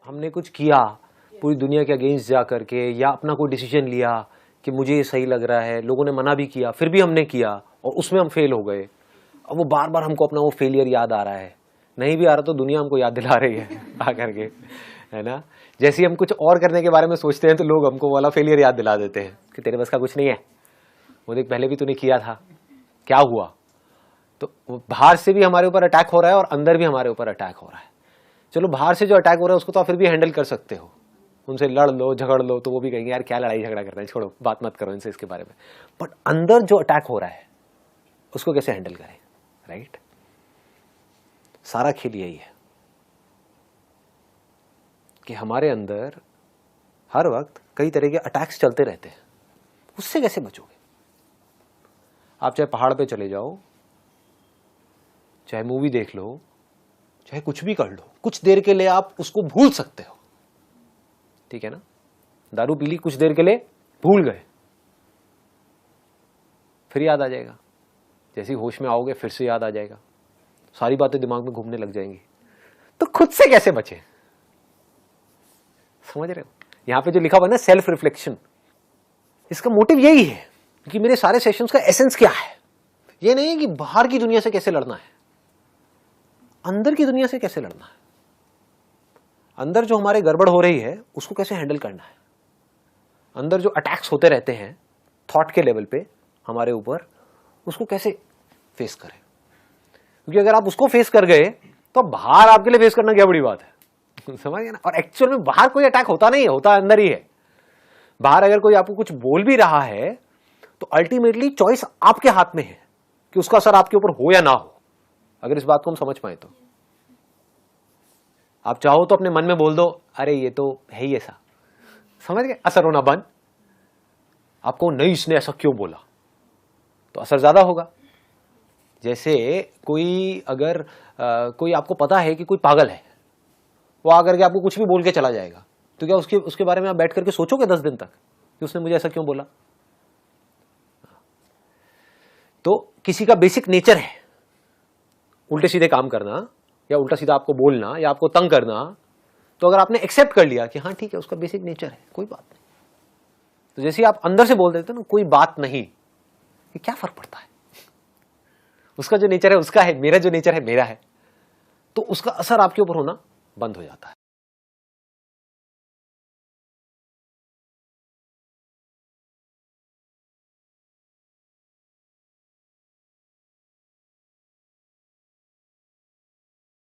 हमने कुछ किया पूरी दुनिया के अगेंस्ट जा करके, या अपना कोई डिसीजन लिया कि मुझे ये सही लग रहा है, लोगों ने मना भी किया, फिर भी हमने किया और उसमें हम फेल हो गए। अब वो बार बार हमको अपना वो फेलियर याद आ रहा है, नहीं भी आ रहा तो दुनिया हमको याद दिला रही है आ करके, है ना। जैसे ही हम कुछ और करने के बारे में सोचते हैं तो लोग हमको वाला फेलियर याद दिला देते हैं कि तेरे बस का कुछ नहीं है, वो देख पहले भी तूने किया था, क्या हुआ। तो बाहर से भी हमारे ऊपर अटैक हो रहा है और अंदर भी हमारे ऊपर अटैक हो रहा है। चलो बाहर से जो अटैक हो रहा है उसको तो आप फिर भी हैंडल कर सकते हो, उनसे लड़ लो झगड़ लो तो वो भी कहेंगे यार क्या लड़ाई झगड़ा करना है, छोड़ो बात मत करो इनसे इसके बारे में। बट अंदर जो अटैक हो रहा है उसको कैसे हैंडल करें, राइट। सारा खेल यही है कि हमारे अंदर हर वक्त कई तरह के अटैक्स चलते रहते हैं, उससे कैसे बचोगे। आप चाहे पहाड़ पे चले जाओ, चाहे मूवी देख लो, चाहे कुछ भी कर लो, कुछ देर के लिए आप उसको भूल सकते हो, ठीक है ना। दारू पी ली, कुछ देर के लिए भूल गए, फिर याद आ जाएगा, जैसे ही होश में आओगे फिर से याद आ जाएगा, सारी बातें दिमाग में घूमने लग जाएंगी। तो खुद से कैसे बचे, समझ रहे हो। यहां पे जो लिखा हुआ है ना सेल्फ रिफ्लेक्शन, इसका मोटिव यही है कि मेरे सारे सेशंस का एसेंस क्या है। ये नहीं है कि बाहर की दुनिया से कैसे लड़ना है, अंदर की दुनिया से कैसे लड़ना है। अंदर जो हमारे गड़बड़ हो रही है उसको कैसे हैंडल करना है। अंदर जो अटैक्स होते रहते हैं थॉट के लेवल पे हमारे ऊपर, उसको कैसे फेस करें। क्योंकि अगर आप उसको फेस कर गए तो बाहर आपके लिए फेस करना क्या बड़ी बात है समझ गए ना। और एक्चुअल में बाहर कोई अटैक होता नहीं है, होता अंदर ही है। बाहर अगर कोई आपको कुछ बोल भी रहा है तो अल्टीमेटली चॉइस आपके हाथ में है कि उसका असर आपके ऊपर हो या ना हो। अगर इस बात को हम समझ पाए तो आप चाहो तो अपने मन में बोल दो अरे ये तो है ही ऐसा, समझ गए, असर होना बंद। आपको नहीं इसने ऐसा क्यों बोला, तो असर ज्यादा होगा। जैसे कोई अगर कोई आपको पता है कि कोई पागल है, वो आकर के आपको कुछ भी बोल के चला जाएगा, तो क्या उसके बारे में आप बैठ करके सोचोगे 10 दिन तक कि उसने मुझे ऐसा क्यों बोला। तो किसी का बेसिक नेचर है उल्टे सीधे काम करना, या उल्टा सीधा आपको बोलना, या आपको तंग करना। तो अगर आपने एक्सेप्ट कर लिया कि हाँ ठीक है उसका बेसिक नेचर है, कोई बात नहीं, तो जैसे आप अंदर से बोल देते हो ना कोई बात नहीं, ये क्या फर्क पड़ता है। उसका जो नेचर है उसका है, मेरा जो नेचर है मेरा है, तो उसका असर आपके ऊपर होना बंद हो जाता है।